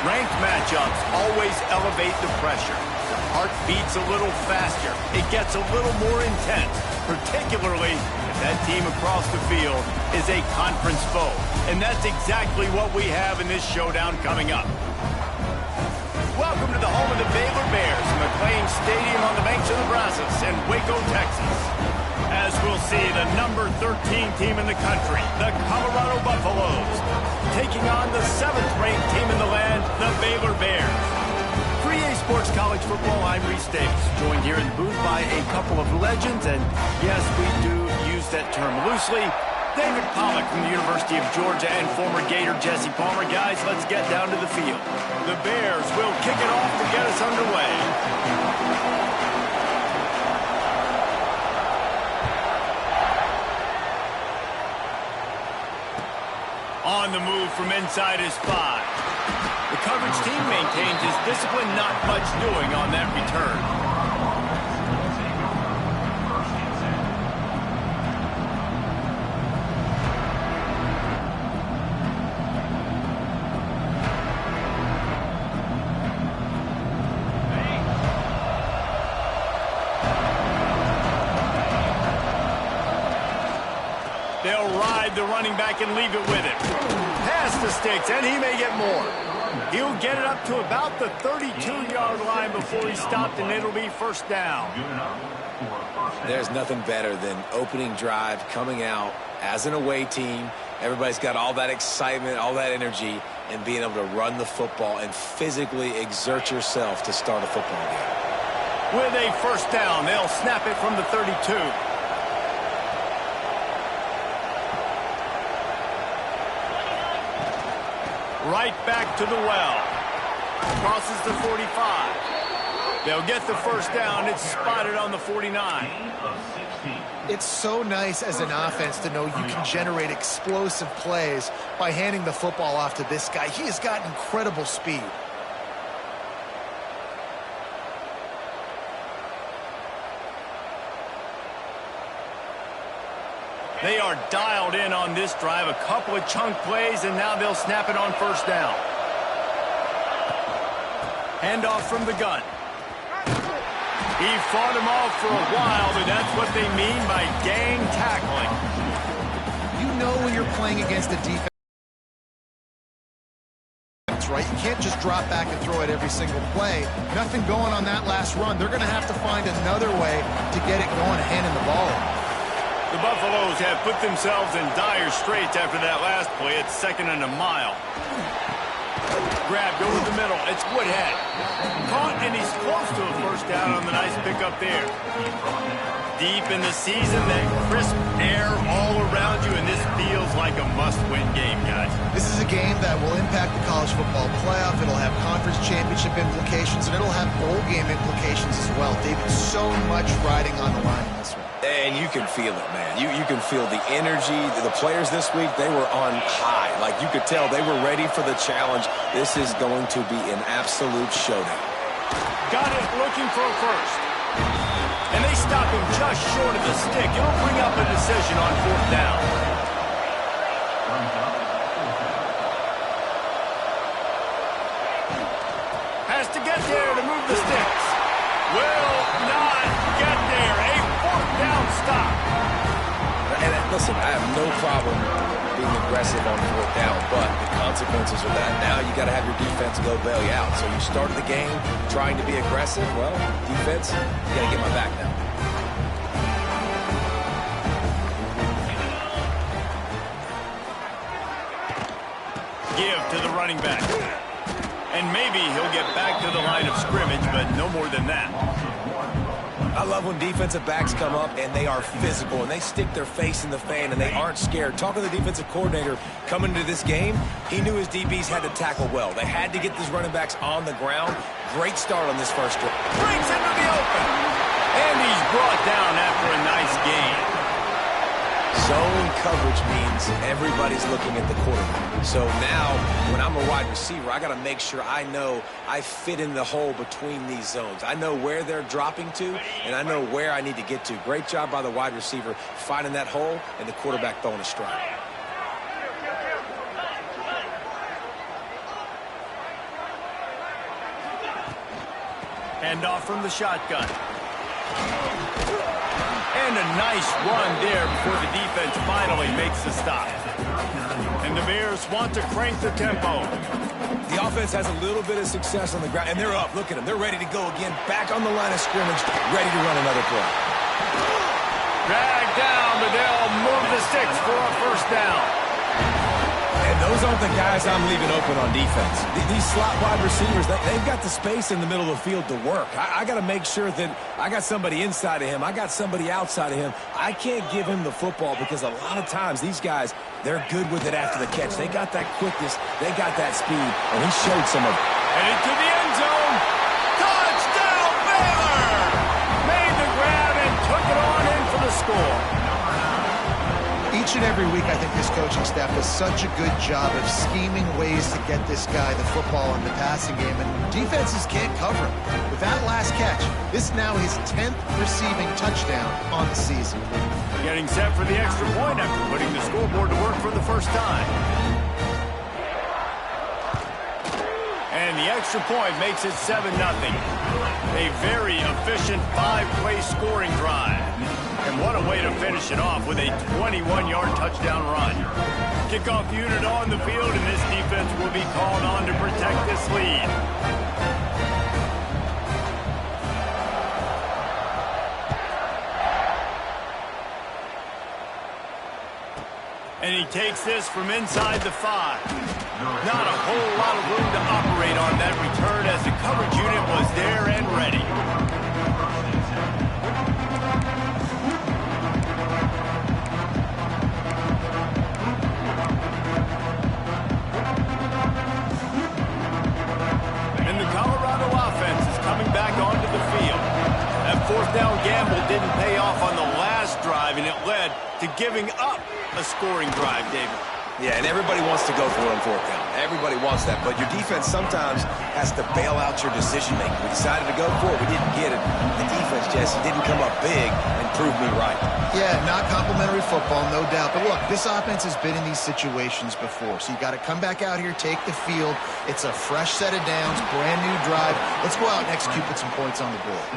Ranked matchups always elevate the pressure. The heart beats a little faster. It gets a little more intense, particularly if that team across the field is a conference foe. And that's exactly what we have in this showdown coming up. Welcome to the home of the Baylor Bears, McLean Stadium on the banks of the Brazos in Waco, Texas. As we'll see, the number 13 team in the country, the Colorado Buffaloes, taking on the 7th-ranked team in the land, the Baylor Bears. For EA Sports College Football, I'm Reese Davis, joined here in the booth by a couple of legends, and yes, we do use that term loosely. David Pollack from the University of Georgia and former Gator Jesse Palmer. Guys, let's get down to the field. The Bears will kick it off to get us underway. On the move from inside his 5. The coverage team maintains his discipline, not much doing on that return. They'll ride the running back and leave it with him. Pass the sticks, and he may get more. He'll get it up to about the 32-yard line before he's stopped, and it'll be first down. There's nothing better than opening drive, coming out as an away team. Everybody's got all that excitement, all that energy, and being able to run the football and physically exert yourself to start a football game. With a first down, they'll snap it from the 32. Right back to the well. Crosses the 45. They'll get the first down. It's spotted on the 49. It's so nice as an offense to know you can generate explosive plays by handing the football off to this guy. He has got incredible speed. They are dialed in on this drive. A couple of chunk plays, and now they'll snap it on first down. Handoff from the gun. He fought him off for a while, but that's what they mean by gang tackling. You know when you're playing against a defense, right? You can't just drop back and throw it every single play. Nothing going on that last run. They're going to have to find another way to get it going, handing the ball off. The Buffaloes have put themselves in dire straits after that last play. It's 2nd and a mile. Grabbed over the middle. It's Woodhead. Caught, and he's close to a first down on the nice pickup there. Deep in the season, that crisp air all around you, and this feels like a must-win game, guys. This is a game that will impact the college football playoff. It'll have conference championship implications, and it'll have bowl game implications as well. David, so much riding on the line in this one. And you can feel it, man. You can feel the energy. The players this week, they were on high. Like, you could tell they were ready for the challenge. This is going to be an absolute showdown. Got it, looking for a first. And they stop him just short of the stick. It'll bring up a decision on 4th down. Has to get there to move the sticks. Will not get there. A 4th down stop. And listen, I have no problem being aggressive on 4th down, but the consequences of that, now you got to have your defense go bail you out. So you started the game trying to be aggressive. Well, defense, you got to get my back now. Give to the running back. And maybe he'll get back to the line of scrimmage, but no more than that. I love when defensive backs come up and they are physical and they stick their face in the fan and they aren't scared. Talking to the defensive coordinator coming into this game, he knew his DBs had to tackle well. They had to get these running backs on the ground. Great start on this first drive. Brings him to the open. And he's brought down after a nice gain. Zone coverage means everybody's looking at the quarterback. So now, when I'm a wide receiver, I got to make sure I know I fit in the hole between these zones. I know where they're dropping to, and I know where I need to get to. Great job by the wide receiver finding that hole, and the quarterback throwing a strike. Hand off from the shotgun. And a nice run there before the defense finally makes the stop. And the Bears want to crank the tempo. The offense has a little bit of success on the ground, and they're up. Look at them. They're ready to go again. Back on the line of scrimmage, ready to run another play. Dragged down, but they'll move the sticks for a first down. And those aren't the guys I'm leaving open on defense. These slot wide receivers, they've got the space in the middle of the field to work. I got to make sure that I got somebody inside of him. I got somebody outside of him. I can't give him the football because a lot of times these guys, they're good with it after the catch. They got that quickness. They got that speed, and he showed some of it. Headed to the end zone. Touchdown, Baylor! Made the grab and took it on in for the score. Each and every week, I think this coaching staff does such a good job of scheming ways to get this guy the football in the passing game, and defenses can't cover him. With that last catch, this is now his 10th receiving touchdown on the season. Getting set for the extra point after putting the scoreboard to work for the first time. And the extra point makes it 7-0. A very efficient 5-play scoring drive. And what a way to finish it off with a 21-yard touchdown run. Kickoff unit on the field, and this defense will be called on to protect this lead. And he takes this from inside the 5. Not a whole lot of room to operate on that return as the coverage unit was there and ready. And the Colorado offense is coming back onto the field. That fourth down gamble didn't pay off on the last drive, and it led to giving up a scoring drive, David. Yeah, and everybody wants to go for it on fourth down. Everybody wants that, but your defense sometimes has to bail out your decision-making. We decided to go for it. We didn't get it. The defense, Jesse, didn't come up big and prove me right. Yeah, not complimentary football, no doubt. But look, this offense has been in these situations before, so you got to come back out here, take the field. It's a fresh set of downs, brand new drive. Let's go out and execute, put some points on the board.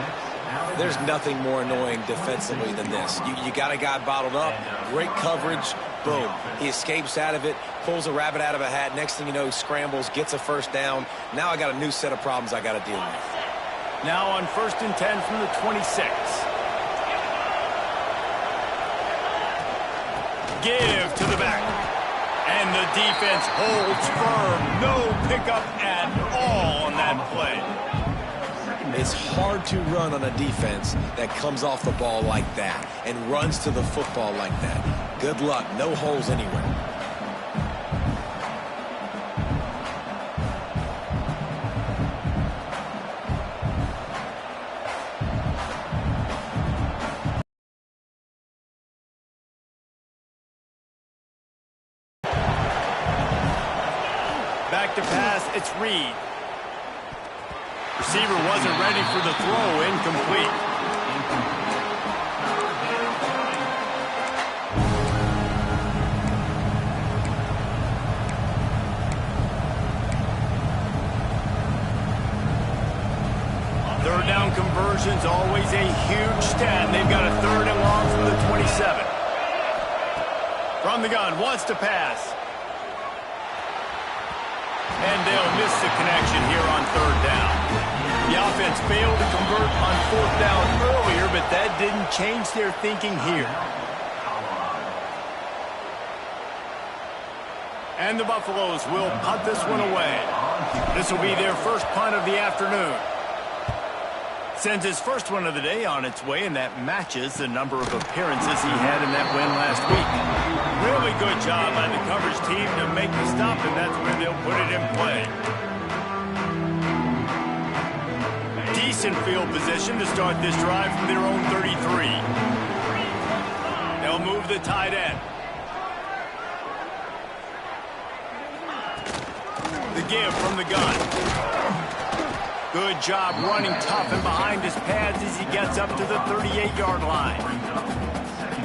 There's nothing more annoying defensively than this. You got a guy bottled up, great coverage, boom. He escapes out of it, pulls a rabbit out of a hat. Next thing you know, he scrambles, gets a first down. Now I got a new set of problems I got to deal with. Now on 1st and 10 from the 26. Give to the back. And the defense holds firm. No pickup at all on that play. It's hard to run on a defense that comes off the ball like that and runs to the football like that. Good luck. No holes anywhere. Back to pass. It's Reed. Receiver wasn't ready for the throw. Incomplete. Third down conversion's always a huge stat. They've got a 3rd and long from the 27. From the gun, wants to pass. And they'll miss the connection here on 3rd down. The offense failed to convert on 4th down earlier, but that didn't change their thinking here. And the Buffaloes will punt this one away. This will be their first punt of the afternoon. Sends his first one of the day on its way, and that matches the number of appearances he had in that win last week. Really good job by the coverage team to make the stop, and that's where they'll put it in play. Decent field position to start this drive from their own 33. They'll move the tight end. The give from the gun. Good job running tough and behind his pads as he gets up to the 38-yard line.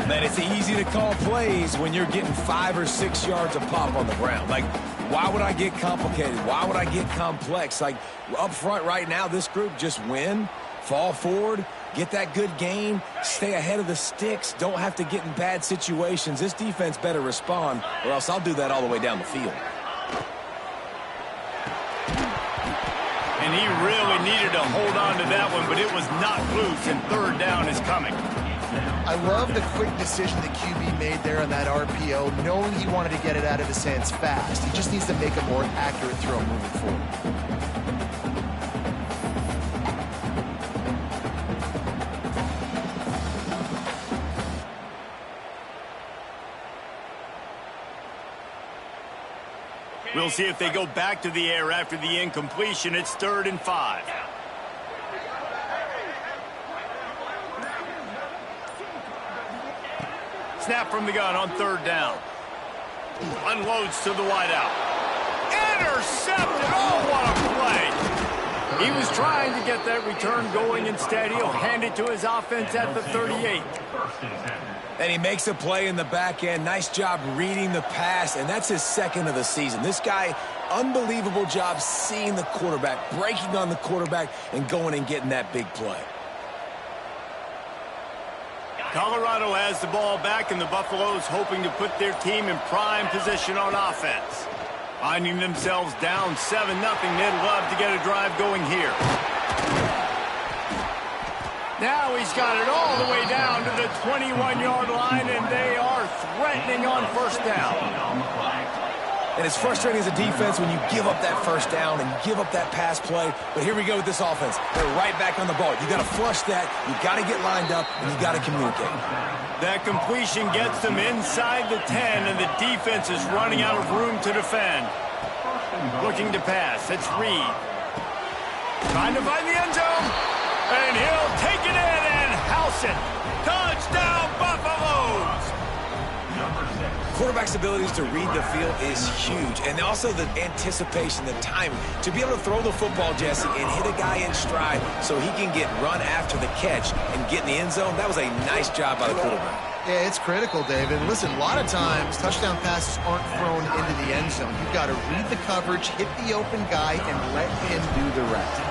Man, it's easy to call plays when you're getting 5 or 6 yards of pop on the ground. Like, Why would I get complicated? Why would I get complex? Like, up front right now, this group just win, fall forward, get that good gain, stay ahead of the sticks, don't have to get in bad situations. This defense better respond, or else I'll do that all the way down the field. And he really needed to hold on to that one, but it was not loose, and third down is coming. I love the quick decision the QB made there on that RPO, knowing he wanted to get it out of his hands fast. He just needs to make a more accurate throw moving forward. We'll see if they go back to the air after the incompletion. It's 3rd and 5. Snap from the gun on 3rd down. Unloads to the wideout. Intercepted! Oh, what a play! He was trying to get that return going. Instead, he'll hand it to his offense at the 38. And he makes a play in the back end. Nice job reading the pass, and that's his 2nd of the season. This guy, unbelievable job seeing the quarterback, breaking on the quarterback, and going and getting that big play. Colorado has the ball back, and the Buffaloes hoping to put their team in prime position on offense. Finding themselves down 7-0, they'd love to get a drive going here. Now he's got it all the way down to the 21-yard line, and they are threatening on 1st down. And it's frustrating as a defense when you give up that 1st down and give up that pass play. But here we go with this offense. They're right back on the ball. You got to flush that. You got to get lined up, and you got to communicate. That completion gets them inside the 10, and the defense is running out of room to defend. Looking to pass. It's Reed. Trying to find the end zone. And he'll take it in and house it. Touchdown, Buffaloes! Quarterback's abilities to read the field is huge, and also the anticipation, the timing. To be able to throw the football, Jesse, and hit a guy in stride so he can get run after the catch and get in the end zone, that was a nice job by the quarterback. Yeah, it's critical, David. Listen, a lot of times, touchdown passes aren't thrown into the end zone. You've got to read the coverage, hit the open guy, and let him do the rest.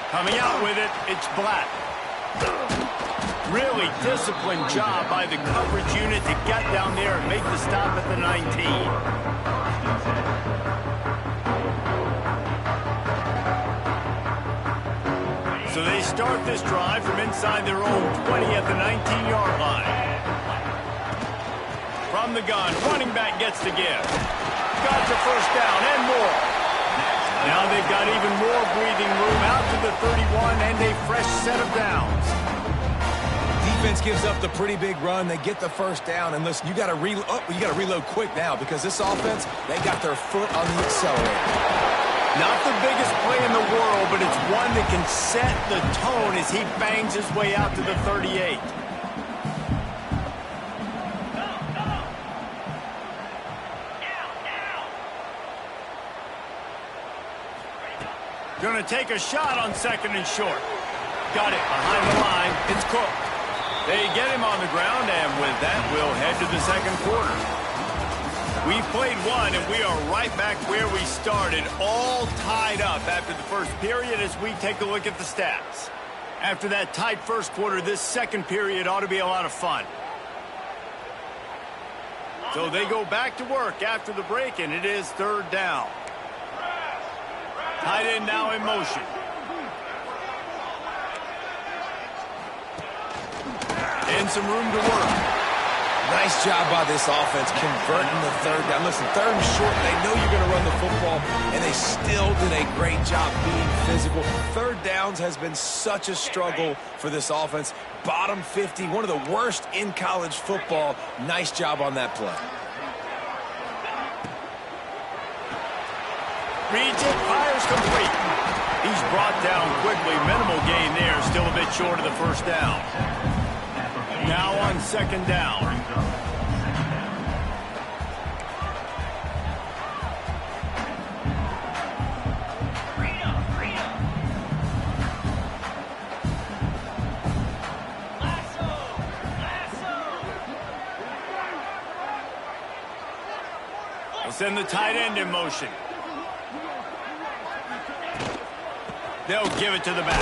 Coming out with it, it's Black. Really disciplined job by the coverage unit to get down there and make the stop at the 19. So they start this drive from inside their own 20 at the 19-yard line. From the gun, running back gets the give. Got the 1st down and more. Now they've got even more breathing room out to the 31 and a fresh set of downs. Defense gives up the pretty big run. They get the 1st down, and listen, you got to reload quick now because this offense, they got their foot on the accelerator. Not the biggest play in the world, but it's one that can set the tone as he bangs his way out to the 38. Going to take a shot on 2nd and short. Got it behind the line. It's Cook. They get him on the ground, and with that, we'll head to the 2nd quarter. We played one, and we are right back where we started, all tied up after the 1st period as we take a look at the stats. After that tight 1st quarter, this 2nd period ought to be a lot of fun. So they go back to work after the break, and it is 3rd down. Tight end now in motion. And some room to work. Nice job by this offense converting the 3rd down. Listen, 3rd and short, they know you're going to run the football, and they still did a great job being physical. 3rd downs has been such a struggle for this offense. Bottom 50, one of the worst in college football. Nice job on that play. Reads it, fires complete. He's brought down quickly. Minimal gain there, still a bit short of the 1st down. Now on 2nd down. They'll send the tight end in motion. They'll give it to the back.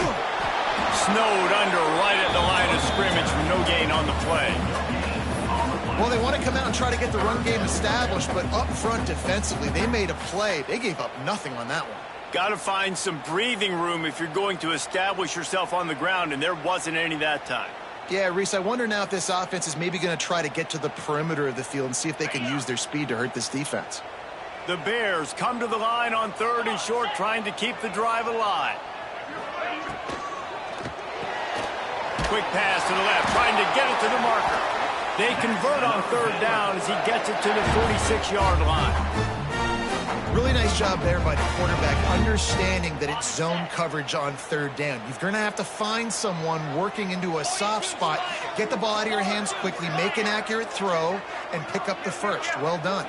Snowed under right at the line of scrimmage for no gain on the play. Well, they want to come out and try to get the run game established, but up front defensively, they made a play. They gave up nothing on that one. Got to find some breathing room if you're going to establish yourself on the ground, and there wasn't any that time. Yeah, Reese, I wonder now if this offense is maybe going to try to get to the perimeter of the field and see if they can use their speed to hurt this defense. The Bears come to the line on 3rd and short, trying to keep the drive alive. Quick pass to the left, trying to get it to the marker. They convert on 3rd down as he gets it to the 46-yard line. Really nice job there by the quarterback, understanding that it's zone coverage on 3rd down. You're going to have to find someone working into a soft spot, get the ball out of your hands quickly, make an accurate throw, and pick up the first. Well done.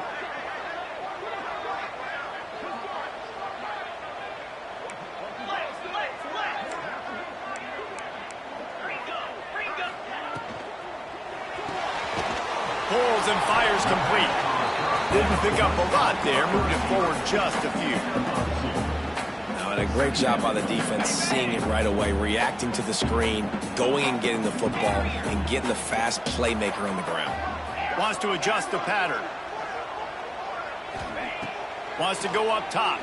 Pulls and fires complete. Didn't pick up a lot there, moved it forward just a few. Now, and a great job by the defense, seeing it right away, reacting to the screen, going and getting the football, and getting the fast playmaker on the ground. Wants to adjust the pattern. Wants to go up top.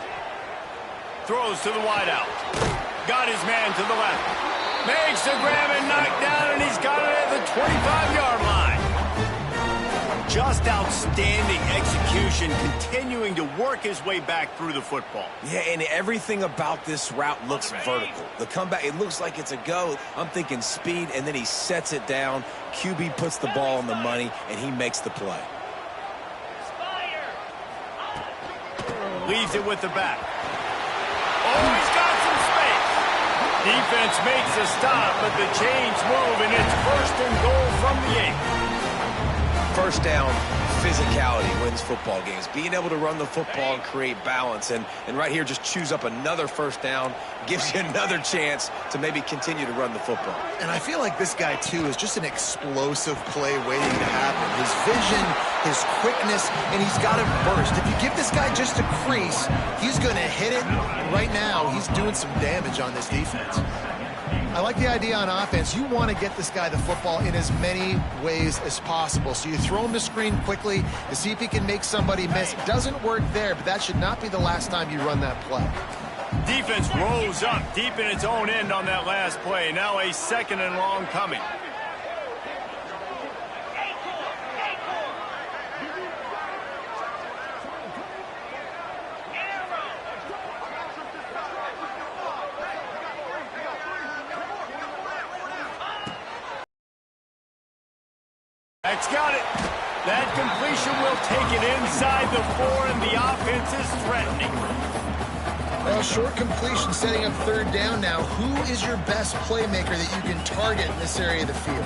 Throws to the wideout. Got his man to the left. Makes the grab and knocked down, and he's got it at the 25-yard line. Just outstanding execution, continuing to work his way back through the football. Yeah, and everything about this route looks vertical. The comeback, it looks like it's a go. I'm thinking speed, and then he sets it down. QB puts the ball on the money, and he makes the play. Leaves it with the back. Oh, he's got some space. Defense makes a stop, but the chains move, and it's 1st and goal from the 8. First down, physicality wins football games. Being able to run the football and create balance. And right here, just choose up another first down, gives you another chance to maybe continue to run the football. And I feel like this guy, too, is just an explosive play waiting to happen. His vision, his quickness, and he's got a burst. If you give this guy just a crease, he's going to hit it. Right now, he's doing some damage on this defense. I like the idea on offense. You want to get this guy the football in as many ways as possible. So you throw him the screen quickly to see if he can make somebody miss. It doesn't work there, but that should not be the last time you run that play. Defense rolls up deep in its own end on that last play. Now a 2nd and long coming. That's got it. That completion will take it inside the 4, and the offense is threatening. Well, short completion setting up 3rd down now. Who is your best playmaker that you can target in this area of the field?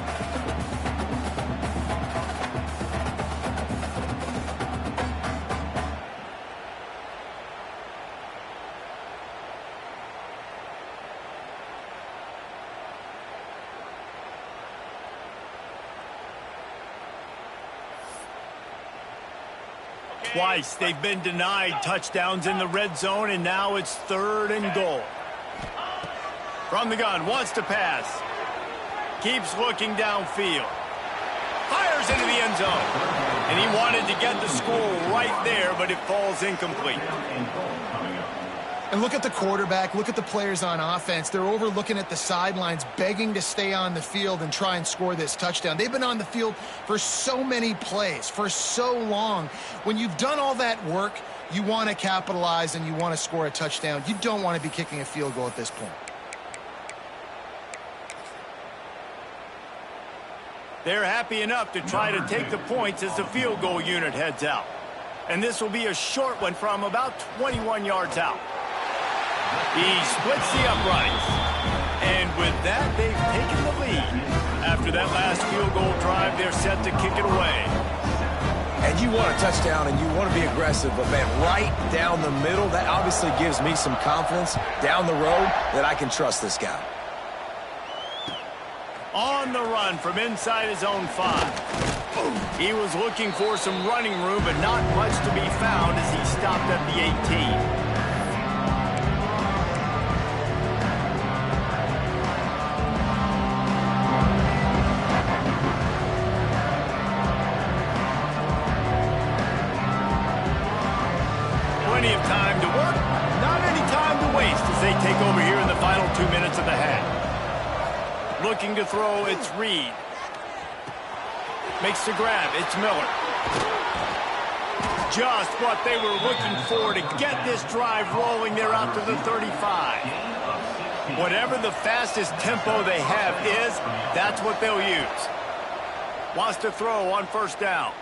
Twice they've been denied touchdowns in the red zone, and now it's 3rd and goal. From the gun, wants to pass. Keeps looking downfield. Fires into the end zone. And he wanted to get the score right there, but it falls incomplete. And look at the quarterback, look at the players on offense. They're over looking at the sidelines, begging to stay on the field and try and score this touchdown. They've been on the field for so many plays, for so long. When you've done all that work, you want to capitalize and you want to score a touchdown. You don't want to be kicking a field goal at this point. They're happy enough to try to take the points as the field goal unit heads out. And this will be a short one from about 21 yards out. He splits the uprights. And with that, they've taken the lead. After that last field goal drive, they're set to kick it away. And you want a touchdown and you want to be aggressive, but man, right down the middle, that obviously gives me some confidence down the road that I can trust this guy. On the run from inside his own 5. Boom. He was looking for some running room, but not much to be found as he stopped at the 18. Plenty of time to work, not any time to waste as they take over here in the final 2 minutes of the half. Looking to throw, it's Reed. Makes the grab, it's Miller. Just what they were looking for to get this drive rolling there out to the 35. Whatever the fastest tempo they have is, that's what they'll use. Wants to throw on first down.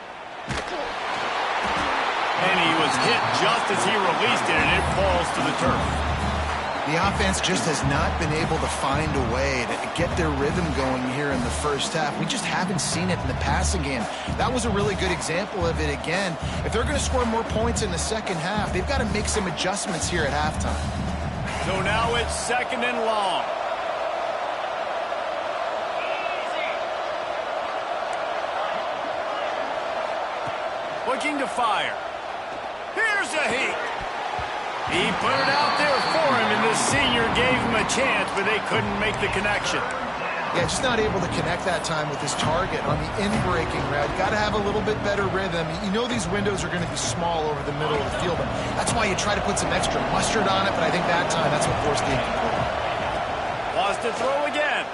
And he was hit just as he released it, and it falls to the turf. The offense just has not been able to find a way to get their rhythm going here in the first half. We just haven't seen it in the passing game. That was a really good example of it again. If they're going to score more points in the second half, they've got to make some adjustments here at halftime. So now it's 2nd and long. Looking to fire. Here's a heat. He put it out there for him, and the senior gave him a chance, but they couldn't make the connection. Yeah, just not able to connect that time with his target on the in-breaking route. Got to have a little bit better rhythm. You know these windows are going to be small over the middle of the field, but that's why you try to put some extra mustard on it, but I think that time that's what forced the incomplete. Wants to throw again.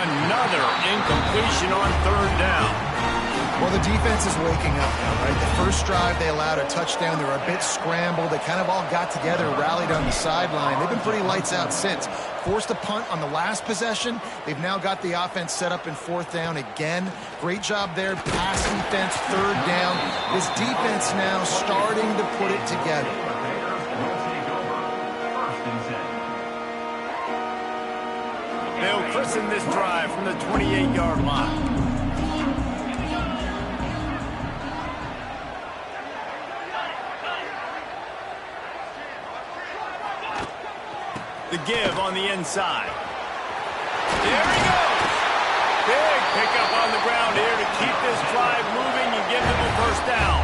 Another incompletion on 3rd down. Well, the defense is waking up now, right? The first drive, they allowed a touchdown. They were a bit scrambled. They kind of all got together, rallied on the sideline. They've been pretty lights out since. Forced a punt on the last possession. They've now got the offense set up in 4th down again. Great job there. Pass defense, 3rd down. This defense now starting to put it together. They'll christen this drive from the 28-yard line. The give on the inside. There he goes. Big pickup on the ground here to keep this drive moving and give them a first down.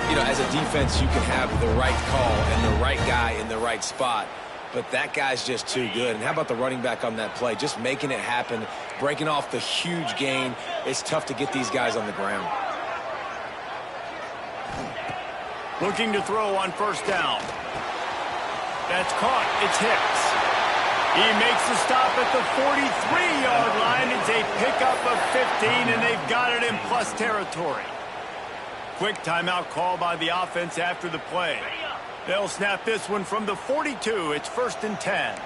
You know, as a defense, you can have the right call and the right guy in the right spot, but that guy's just too good. And how about the running back on that play? Just making it happen, breaking off the huge gain. It's tough to get these guys on the ground. Looking to throw on first down. That's caught. It's Hicks. He makes the stop at the 43-yard line. It's a pickup of 15, and they've got it in plus territory. Quick timeout call by the offense after the play. They'll snap this one from the 42. It's 1st and 10.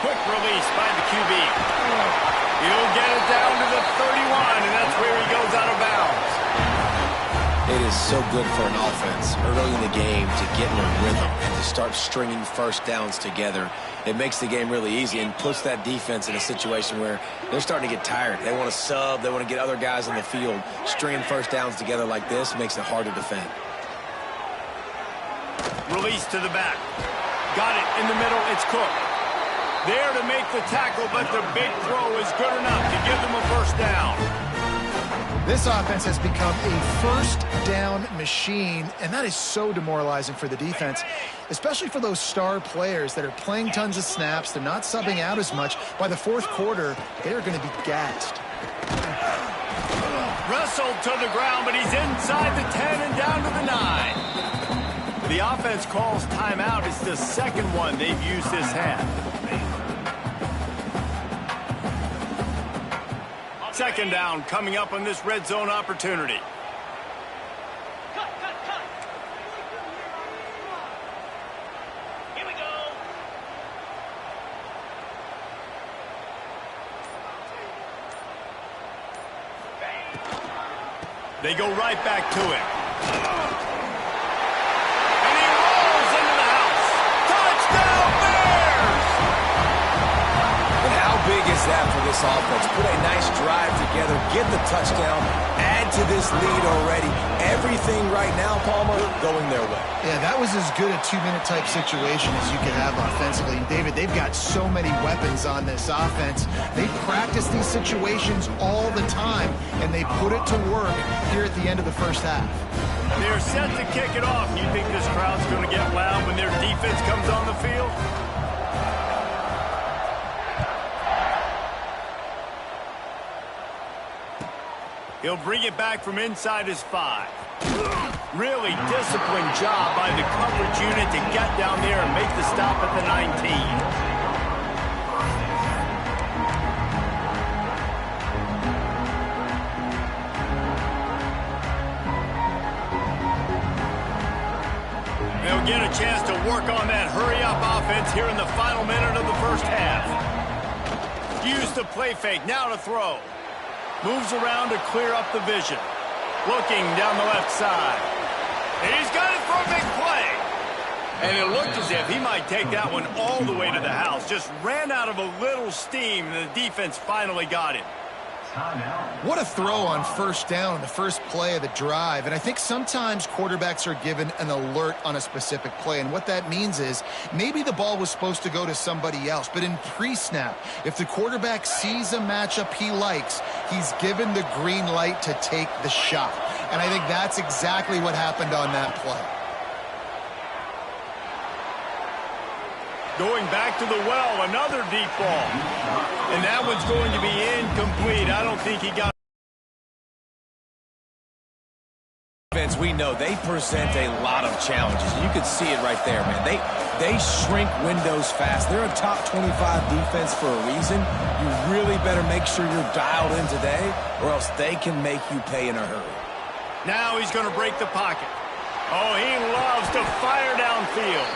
Quick release by the QB. He'll get it down to the 31, and that's where he goes out of bounds. It is so good for an offense early in the game to get in a rhythm and to start stringing first downs together. It makes the game really easy and puts that defense in a situation where they're starting to get tired. They want to sub. They want to get other guys on the field. Stringing first downs together like this makes it hard to defend. Release to the back. Got it in the middle. It's Cook. There to make the tackle, but the big throw is good enough to give them a first down. This offense has become a first down machine, and that is so demoralizing for the defense, especially for those star players that are playing tons of snaps. They're not subbing out as much. By the 4th quarter, they are going to be gassed. Wrestled to the ground, but he's inside the 10 and down to the 9. The offense calls timeout. It's the 2nd one they've used this half. 2nd down coming up on this red zone opportunity. Here we go. They go right back to him. And he rolls into the house. Touchdown Bears! And how big is that for this offense? Put a nice drive together, get the touchdown, add into this lead already. Everything right now, Palmer, going their way. Yeah, that was as good a 2-minute type situation as you could have offensively. And David, they've got so many weapons on this offense. They practice these situations all the time, and they put it to work here at the end of the first half. They're set to kick it off. You think this crowd's going to get loud when their defense comes on the field? He'll bring it back from inside his 5. Really disciplined job by the coverage unit to get down there and make the stop at the 19. They'll get a chance to work on that hurry-up offense here in the final minute of the first half. Use the play fake, now to throw. Moves around to clear up the vision. Looking down the left side. He's got it for a big play. And it looked as if he might take that one all the way to the house. Just ran out of a little steam, and the defense finally got him. What a throw on first down, the first play of the drive. And I think sometimes quarterbacks are given an alert on a specific play. And what that means is maybe the ball was supposed to go to somebody else. But in pre-snap, if the quarterback sees a matchup he likes, he's given the green light to take the shot. And I think that's exactly what happened on that play. Going back to the well, another deep ball. And that one's going to be incomplete. I don't think he got... We know they present a lot of challenges. You can see it right there, man. They shrink windows fast. They're a top 25 defense for a reason. You really better make sure you're dialed in today, or else they can make you pay in a hurry. Now he's going to break the pocket. Oh, he loves to fire downfield.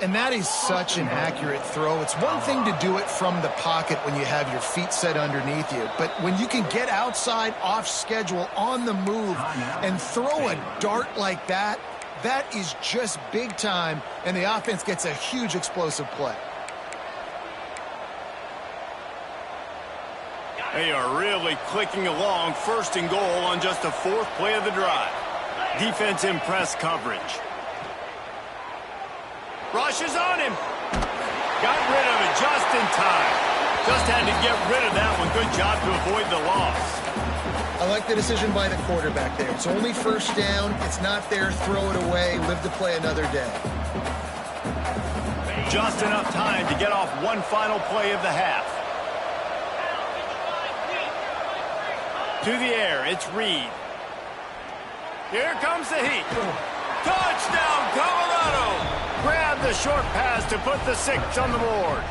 And that is such an accurate throw. It's one thing to do it from the pocket when you have your feet set underneath you, but when you can get outside, off schedule, on the move, and throw a dart like that, that is just big time, and the offense gets a huge explosive play. They are really clicking along, first and goal on just the 4th play of the drive. Defense in press coverage. Rushes on him. Got rid of it just in time. Just had to get rid of that one. Good job to avoid the loss. I like the decision by the quarterback there. It's only first down. It's not there. Throw it away. Live to play another day. Just enough time to get off one final play of the half. To the air, it's Reed. Here comes the heat. Touchdown, Colorado! Grab the short pass to put the 6 on the board.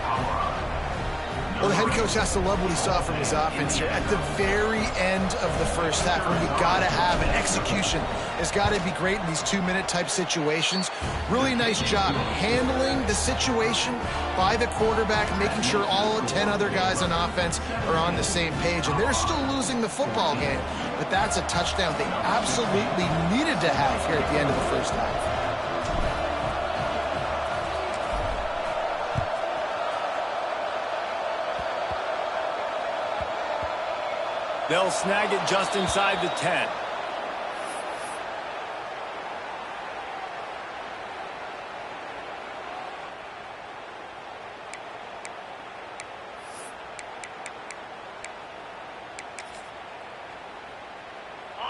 Well, the head coach has to love what he saw from his offense here at the very end of the first half, when you got to have an execution. It's got to be great in these 2-minute type situations. Really nice job handling the situation by the quarterback, making sure all 10 other guys on offense are on the same page. And they're still losing the football game, but that's a touchdown they absolutely needed to have here at the end of the first half. They'll snag it just inside the 10.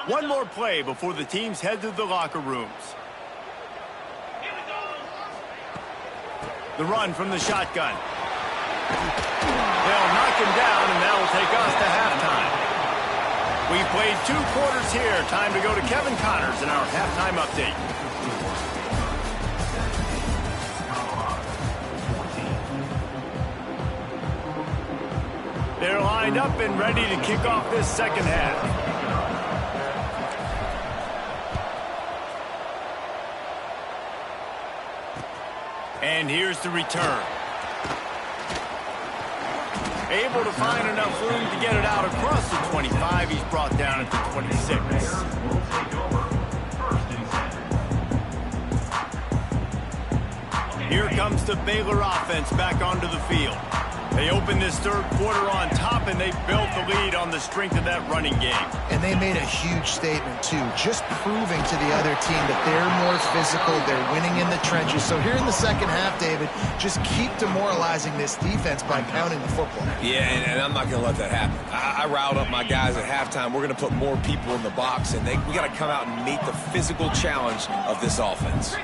One more play before the teams head to the locker rooms. The run from the shotgun. They'll knock him down, and that'll take us to halftime. We've played 2 quarters here. Time to go to Kevin Connors in our halftime update. They're lined up and ready to kick off this second half. And here's the return. Able to find enough room to get it out across the 25. He's brought down at the 26. Here comes the Baylor offense back onto the field. They opened this third quarter on top, and they built the lead on the strength of that running game. And they made a huge statement, too, just proving to the other team that they're more physical, they're winning in the trenches. So here in the second half, David, just keep demoralizing this defense by pounding the football. Yeah, and I'm not going to let that happen. I riled up my guys at halftime. We're going to put more people in the box, and we got to come out and meet the physical challenge of this offense.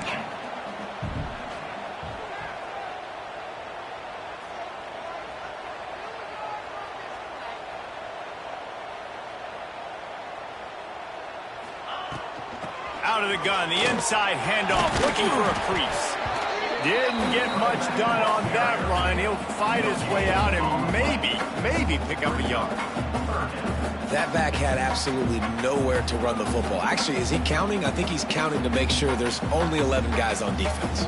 Out of the gun, the inside handoff, looking for a crease. Didn't get much done on that run. He'll fight his way out and maybe pick up a yard. That back had absolutely nowhere to run the football. Actually, is he counting? I think he's counting to make sure there's only 11 guys on defense.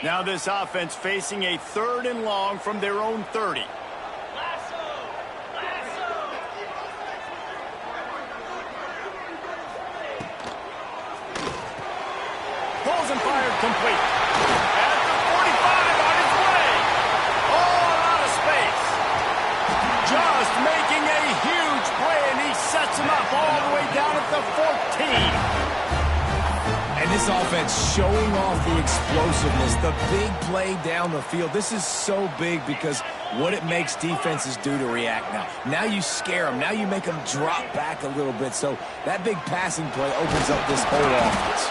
Now this offense facing a 3rd and long from their own 30. Pulls and fired complete. At the 45 on his way. All out of space. Just making a huge play, and he sets him up all the way down at the 14. And this offense showing off the explosiveness, the big play down the field. This is so big because what it makes defenses do to react now. Now you scare them. Now you make them drop back a little bit. So that big passing play opens up this whole offense.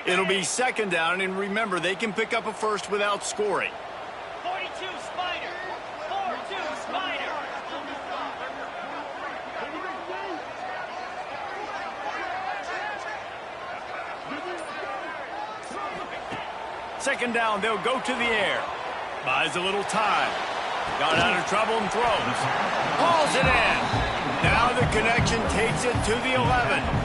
It'll be 2nd down, and remember, they can pick up a first without scoring. 42 Spider! 42 Spider! Second down, they'll go to the air. Buys a little time. Got out of trouble and throws. Hauls it in. Now the connection takes it to the 11.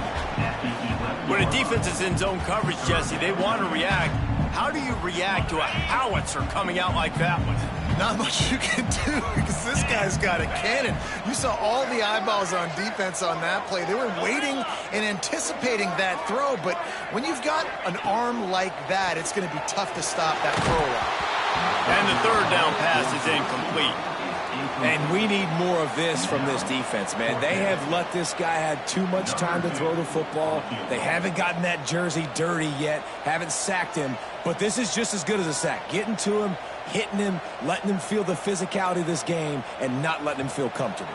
When a defense is in zone coverage, Jesse, they want to react. How do you react to a howitzer coming out like that one? Not much you can do because this guy's got a cannon. You saw all the eyeballs on defense on that play. They were waiting and anticipating that throw, but when you've got an arm like that, it's going to be tough to stop that throw route. And the 3rd down pass is incomplete. And we need more of this from this defense, man. They have let this guy have too much time to throw the football. They haven't gotten that jersey dirty yet, haven't sacked him. But this is just as good as a sack. Getting to him, hitting him, letting him feel the physicality of this game, and not letting him feel comfortable.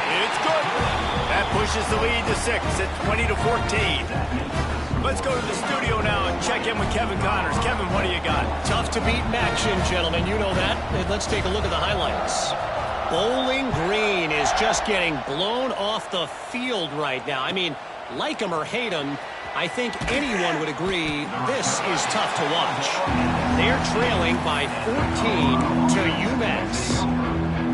It's good. That pushes the lead to 6 at 20-14. Let's go to the studio now and check in with Kevin Connors. Kevin, what do you got? Tough to beat action, gentlemen. You know that. And let's take a look at the highlights. Bowling Green is just getting blown off the field right now. I mean, like him or hate him, I think anyone would agree this is tough to watch. They're trailing by 14 to UMass.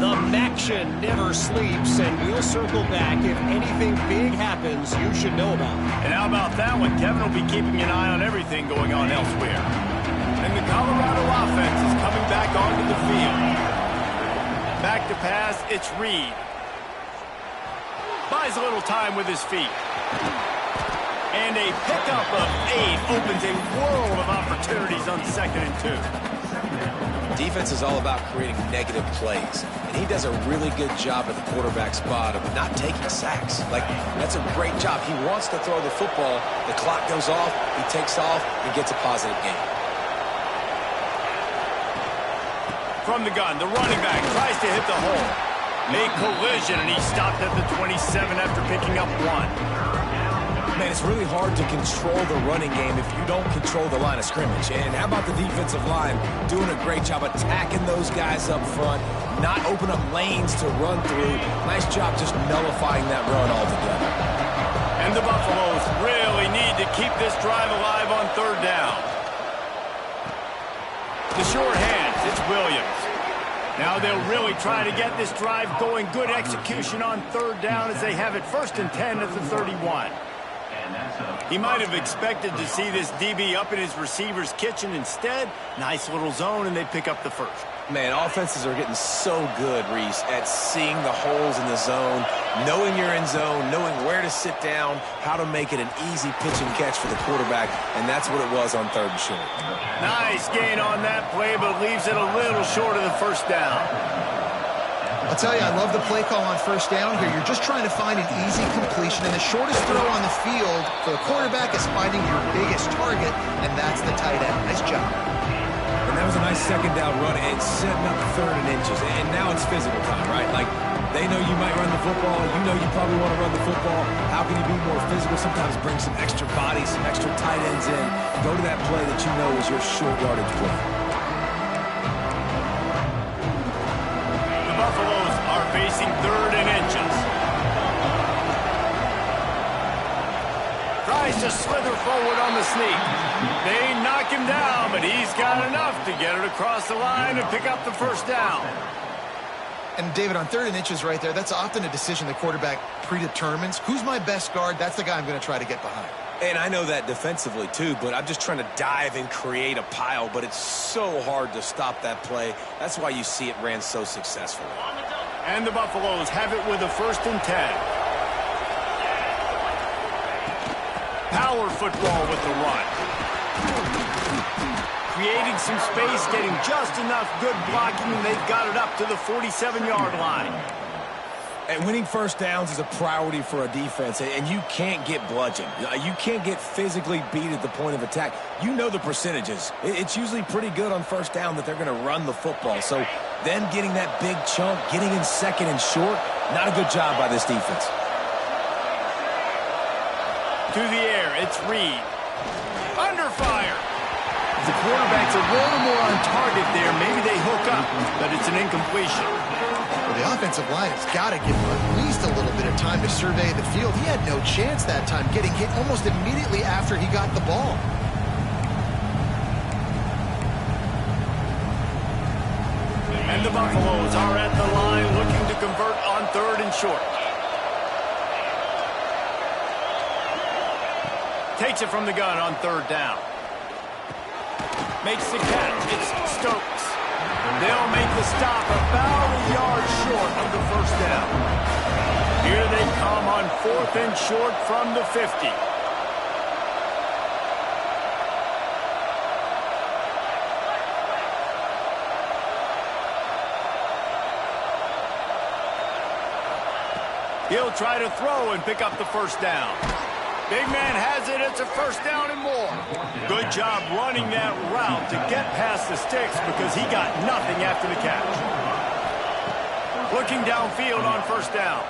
The Maction never sleeps, and we'll circle back if anything big happens you should know about. And how about that one? Kevin will be keeping an eye on everything going on elsewhere. And the Colorado offense is coming back onto the field. Back to pass, it's Reed. Buys a little time with his feet. And a pickup of 8 opens a world of opportunities on 2nd and 2. Defense is all about creating negative plays, and he does a really good job at the quarterback spot of not taking sacks. Like, that's a great job. He wants to throw the football. The clock goes off, he takes off, and gets a positive gain. From the gun, the running back tries to hit the hole. A collision, and he stopped at the 27 after picking up 1. Man, it's really hard to control the running game if you don't control the line of scrimmage. And how about the defensive line doing a great job attacking those guys up front, not open up lanes to run through. Nice job just nullifying that run altogether. And the Buffaloes really need to keep this drive alive on 3rd down. The short hands, it's Williams. Now they'll really try to get this drive going. Good execution on third down as they have it 1st and 10 at the 31. He might have expected to see this DB up in his receiver's kitchen. Instead, nice little zone, and they pick up the first. Man, offenses are getting so good, Reese, at seeing the holes in the zone, knowing you're in zone, knowing where to sit down, how to make it an easy pitch and catch for the quarterback, and that's what it was on 3rd and short. Nice gain on that play, but leaves it a little short of the first down. I'll tell you, I love the play call on 1st down here. You're just trying to find an easy completion, and the shortest throw on the field for the quarterback is finding your biggest target, and that's the tight end. Nice job. And that was a nice 2nd down run and setting up 3rd and inches. And now it's physical time, right? Like, they know you might run the football. You know you probably want to run the football. How can you be more physical? Sometimes bring some extra bodies, some extra tight ends in. Go to that play that you know is your short yardage play. The Buffaloes are facing 3rd and inches. Tries to slither forward on the sneak. They knock him down, but he's got enough to get it across the line and pick up the 1st down. And, David, on 3rd and inches right there, that's often a decision the quarterback predetermines. Who's my best guard? That's the guy I'm going to try to get behind. And I know that defensively, too, but I'm just trying to dive and create a pile, but it's so hard to stop that play. That's why you see it ran so successfully. And the Buffaloes have it with a 1st and 10. Power football with the run. Creating some space, getting just enough good blocking, and they've got it up to the 47-yard line. And winning 1st downs is a priority for a defense, and you can't get bludgeoned. You can't get physically beat at the point of attack. You know the percentages. It's usually pretty good on 1st down that they're going to run the football. So them getting that big chunk, getting in 2nd and short, not a good job by this defense. To the air, it's Reed. Under fire. The quarterback's a little more on target there. Maybe they hook up, but it's an incompletion. Well, the offensive line has got to give him at least a little bit of time to survey the field. He had no chance that time, getting hit almost immediately after he got the ball. And the Buffaloes are at the line looking to convert on 3rd and short. Takes it from the gun on 3rd down. Makes the catch. It's Stokes. They'll make the stop about a yard short of the 1st down. Here they come on 4th and short from the 50. He'll try to throw and pick up the 1st down. Big man has it. It's a 1st down and more. Good job running that route to get past the sticks because he got nothing after the catch. Looking downfield on 1st down.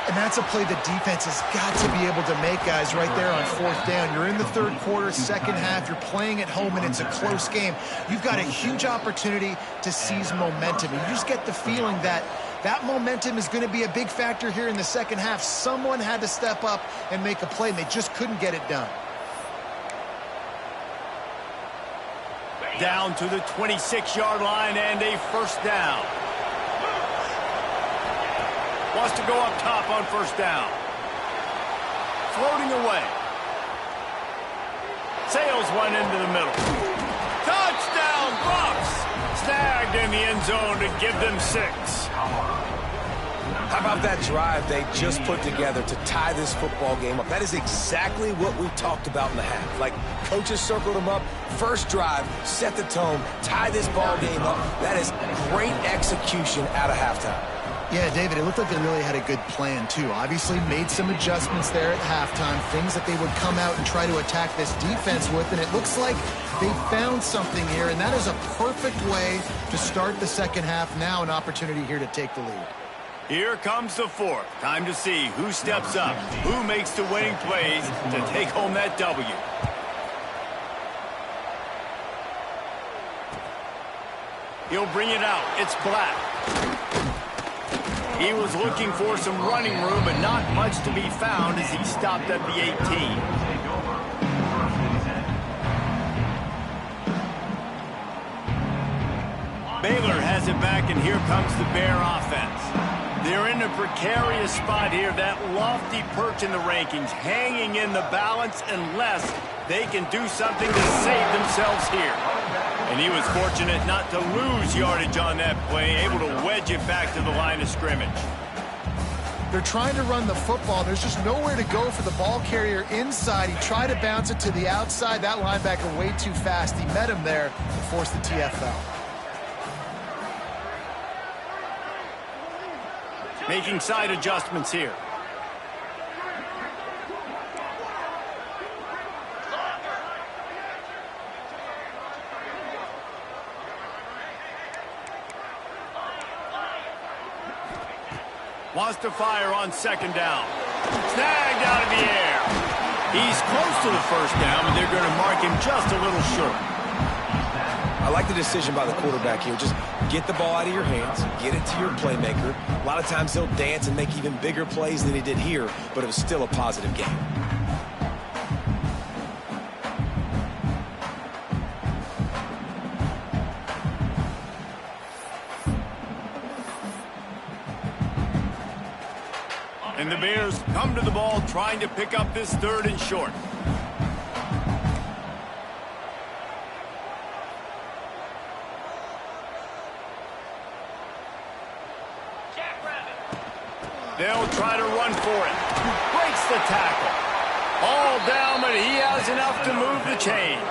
And that's a play the defense has got to be able to make, guys, right there on 4th down. You're in the 3rd quarter, 2nd half. You're playing at home, and it's a close game. You've got a huge opportunity to seize momentum. And you just get the feeling that that momentum is going to be a big factor here in the 2nd half. Someone had to step up and make a play, and they just couldn't get it done. Down to the 26-yard line and a 1st down. Wants to go up top on 1st down. Floating away. Sails one into the middle. Touchdown, Buffs! Snagged in the end zone to give them 6. How about that drive they just put together to tie this football game up? That is exactly what we talked about in the half. Like, coaches circled them up. First drive, set the tone, tie this ball game up. That is great execution out of halftime. Yeah, David, it looked like they really had a good plan, too. Obviously made some adjustments there at halftime, things that they would come out and try to attack this defense with, and it looks like they found something here, and that is a perfect way to start the 2nd half. Now an opportunity here to take the lead. Here comes the 4th. Time to see who steps up, who makes the winning plays to take home that W. He'll bring it out. It's Black. He was looking for some running room, but not much to be found as he stopped at the 18. Baylor has it back, and here comes the Bear offense. They're in a precarious spot here, that lofty perch in the rankings, hanging in the balance unless they can do something to save themselves here. And he was fortunate not to lose yardage on that play, able to wedge it back to the line of scrimmage. They're trying to run the football. There's just nowhere to go for the ball carrier inside. He tried to bounce it to the outside. That linebacker way too fast. He met him there and forced the TFL. Making side adjustments here. Wants to fire on second down. Snagged out of the air. He's close to the first down, but they're going to mark him just a little short. I like the decision by the quarterback here. Just get the ball out of your hands, get it to your playmaker. A lot of times he'll dance and make even bigger plays than he did here, but it was still a positive game. And the Bears come to the ball trying to pick up this third and short. They'll try to run for it. Breaks the tackle. All down, but he has enough to move the chains.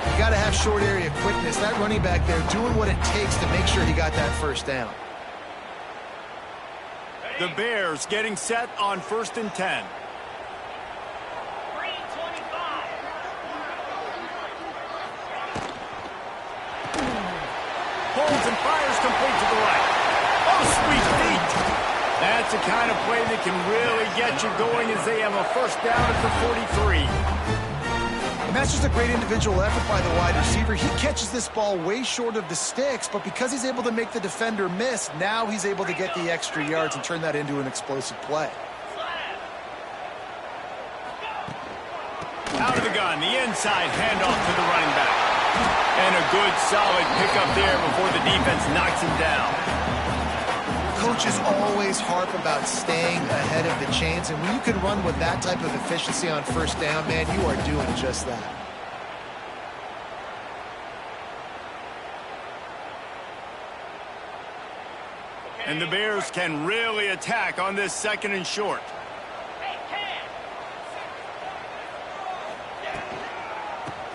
You got to have short area quickness. That running back there doing what it takes to make sure he got that first down. The Bears getting set on 1st and 10. Holds and fires complete to the right. Oh, sweet feet. That's the kind of play that can really get you going as they have a first down at the 43. And that's just a great individual effort by the wide receiver. He catches this ball way short of the sticks, but because he's able to make the defender miss, now he's able to get the extra yards and turn that into an explosive play. Out of the gun, the inside handoff to the running back. And a good, solid pickup there before the defense knocks him down. Coaches always harp about staying ahead of the chains, and when you can run with that type of efficiency on first down, man, you are doing just that. And the Bears can really attack on this 2nd and short.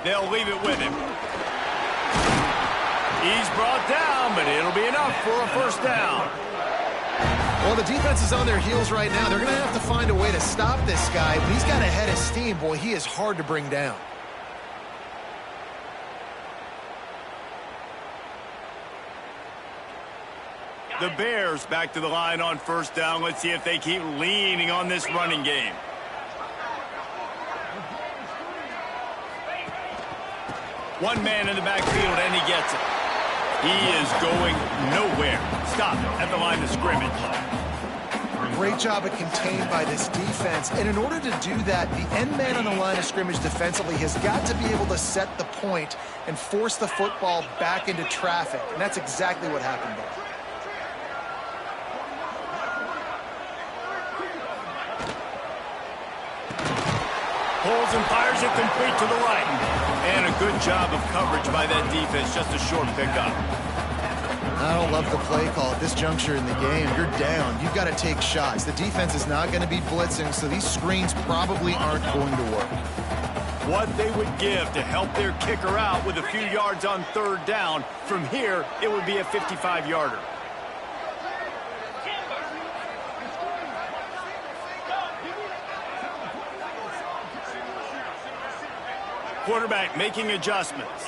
They'll leave it with him. He's brought down, but it'll be enough for a first down. Well, the defense is on their heels right now. They're going to have to find a way to stop this guy. But he's got a head of steam. Boy, he is hard to bring down. The Bears back to the line on first down. Let's see if they keep leaning on this running game. One man in the backfield, and he gets it. He is going nowhere. Stop at the line of scrimmage. Great job of contained by this defense. And in order to do that, the end man on the line of scrimmage defensively has got to be able to set the point and force the football back into traffic. And that's exactly what happened there. Pulls and fires it complete to the right. And a good job of coverage by that defense. Just a short pickup. I don't love the play call at this juncture in the game. You're down. You've got to take shots. The defense is not going to be blitzing, so these screens probably aren't going to work. What they would give to help their kicker out with a few yards on third down. From here, it would be a 55-yarder. Quarterback making adjustments.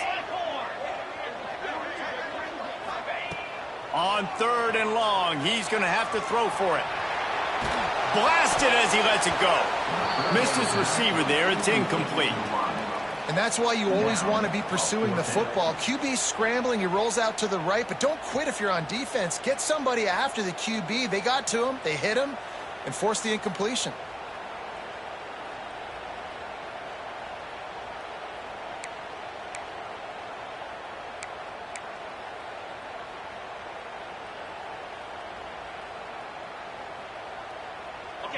On 3rd and long, he's going to have to throw for it. Blasted as he lets it go. Missed his receiver there. It's incomplete. And that's why you always want to be pursuing the football. QB's scrambling. He rolls out to the right, but don't quit if you're on defense. Get somebody after the QB. They got to him. They hit him and forced the incompletion.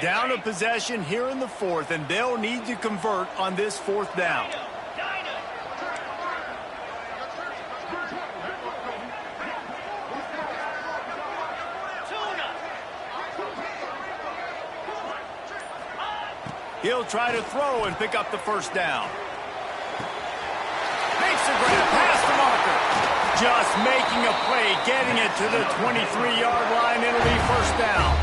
Down a possession here in the fourth, and they'll need to convert on this fourth down. He'll try to throw and pick up the first down. Makes a grab past the marker. Just making a play, getting it to the 23-yard line. It'll be first down.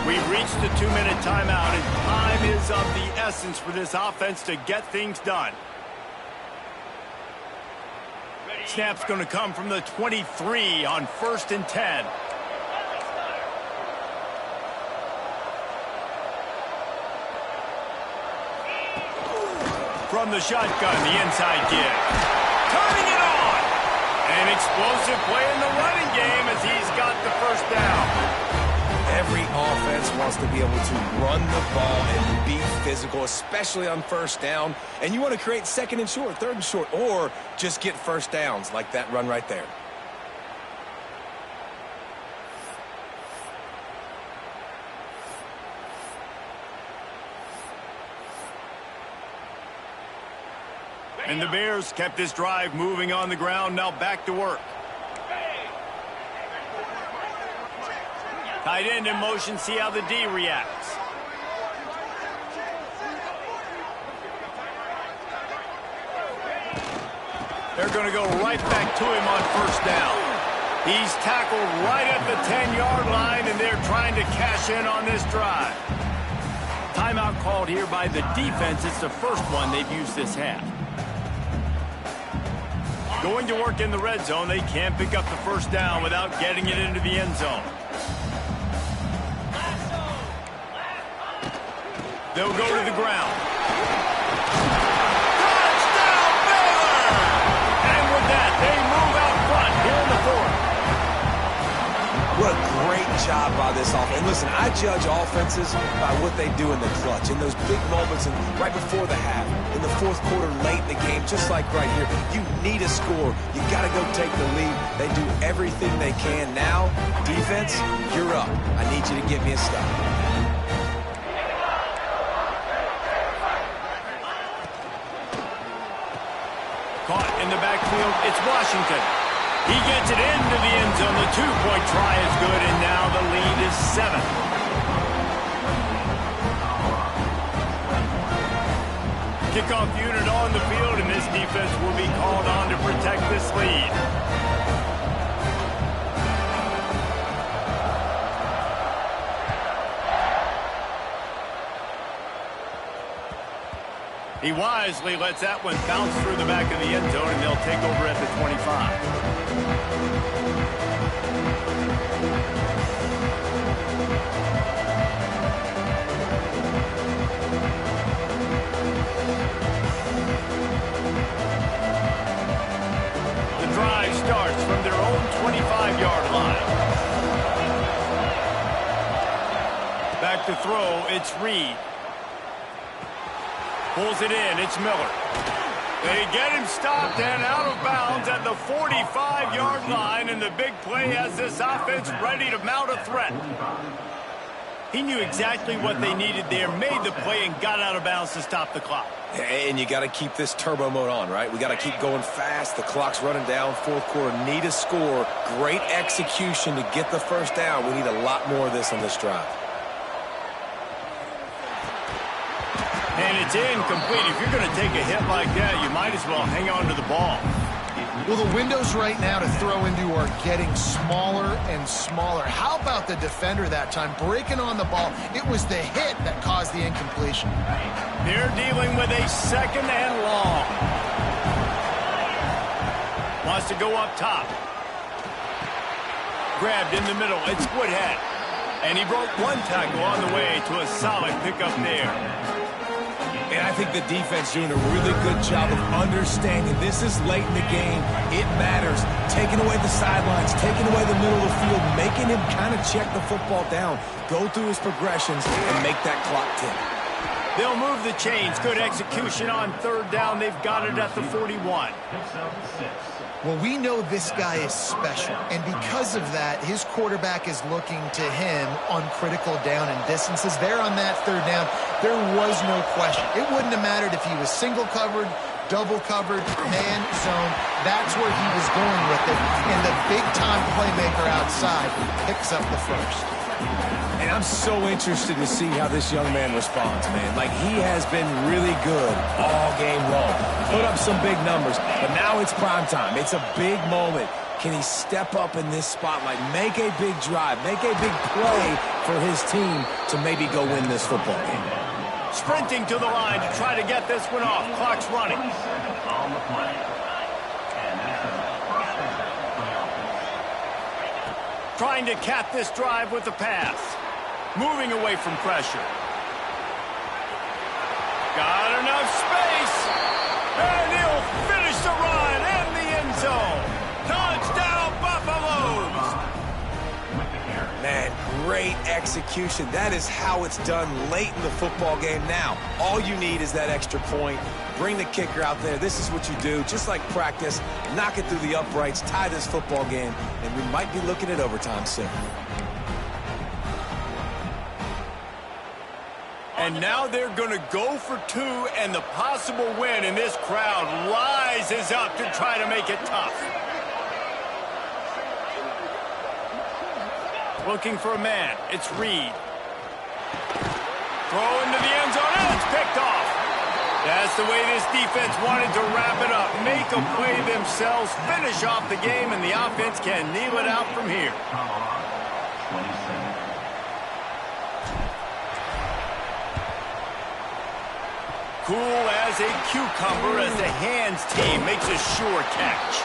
We've reached the 2-minute timeout, and time is of the essence for this offense to get things done. Snap's going to come from the 23 on 1st and 10. From the shotgun, the inside give. Turning it on! An explosive play in the running game as he's got the first down. Every offense wants to be able to run the ball and be physical, especially on first down. And you want to create 2nd and short, 3rd and short, or just get first downs like that run right there. And the Bears kept this drive moving on the ground, now back to work. Tight end in motion, see how the D reacts. They're going to go right back to him on first down. He's tackled right at the 10-yard line, and they're trying to cash in on this drive. Timeout called here by the defense. It's the first one they've used this half. Going to work in the red zone. They can't pick up the first down without getting it into the end zone. They'll go to the ground. Touchdown, Baylor! And with that, they move out front here in the fourth. What a great job by this offense. And listen, I judge offenses by what they do in the clutch, in those big moments, and right before the half, in the fourth quarter, late in the game, just like right here. You need a score. You got to go take the lead. They do everything they can. Now, defense, you're up. I need you to get me a stop. Caught in the backfield, it's Washington. He gets it into the end zone. The 2-point try is good, and now the lead is 7. Kickoff unit on the field, and this defense will be called on to protect this lead. He wisely lets that one bounce through the back of the end zone, and they'll take over at the 25. The drive starts from their own 25-yard line. Back to throw, it's Reed. Pulls it in, it's Miller. They get him stopped and out of bounds at the 45-yard line, and the big play has this offense ready to mount a threat. He knew exactly what they needed there, made the play, and got out of bounds to stop the clock. And you got to keep this turbo mode on, right? We got to keep going fast. The clock's running down. Fourth quarter, need a score. Great execution to get the first down. We need a lot more of this on this drive. And it's incomplete. If you're going to take a hit like that, you might as well hang on to the ball. Well, the windows right now to throw into are getting smaller and smaller. How about the defender that time breaking on the ball? It was the hit that caused the incompletion. They're dealing with a 2nd and long. Wants to go up top. Grabbed in the middle. It's Woodhead. And he broke one tackle on the way to a solid pickup there. And I think the defense doing a really good job of understanding this is late in the game. It matters. Taking away the sidelines, taking away the middle of the field, making him kind of check the football down, go through his progressions, and make that clock tick. They'll move the chains. Good execution on 3rd down. They've got it at the 41. Well, we know this guy is special, and because of that, his quarterback is looking to him on critical down and distances. There on that third down, there was no question. It wouldn't have mattered if he was single covered, double covered, man zone. That's where he was going with it, and the big-time playmaker outside picks up the first. And I'm so interested to see how this young man responds, man. Like, he has been really good all game long. Put up some big numbers, but now it's prime time. It's a big moment. Can he step up in this spotlight, make a big drive, make a big play for his team to maybe go win this football game? Sprinting to the line to try to get this one off. Clock's running. Trying to cap this drive with the pass. Moving away from pressure. Got enough space. And he'll finish the run in the end zone. Touchdown, Buffaloes. Man, great execution. That is how it's done late in the football game. Now, all you need is that extra point. Bring the kicker out there. This is what you do. Just like practice, knock it through the uprights, tie this football game, and we might be looking at overtime soon. And now they're going to go for two, and the possible win, and this crowd rises up to try to make it tough. Looking for a man. It's Reed. Throw into the end zone, and it's picked off. That's the way this defense wanted to wrap it up. Make a play themselves, finish off the game, and the offense can kneel it out from here. Cool as a cucumber as the hands team makes a sure catch.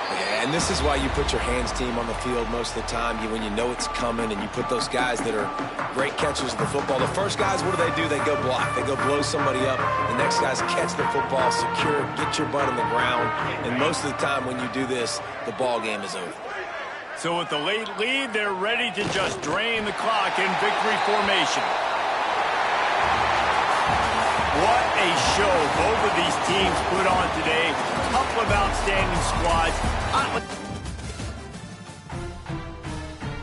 Yeah, and this is why you put your hands team on the field most of the time. When you know it's coming, and you put those guys that are great catchers of the football. The first guys, what do? They go block. They go blow somebody up. The next guys catch the football, secure, get your butt on the ground. And most of the time when you do this, the ball game is over. So with the late lead, they're ready to just drain the clock in victory formation. What a show both of these teams put on today. Couple of outstanding squads.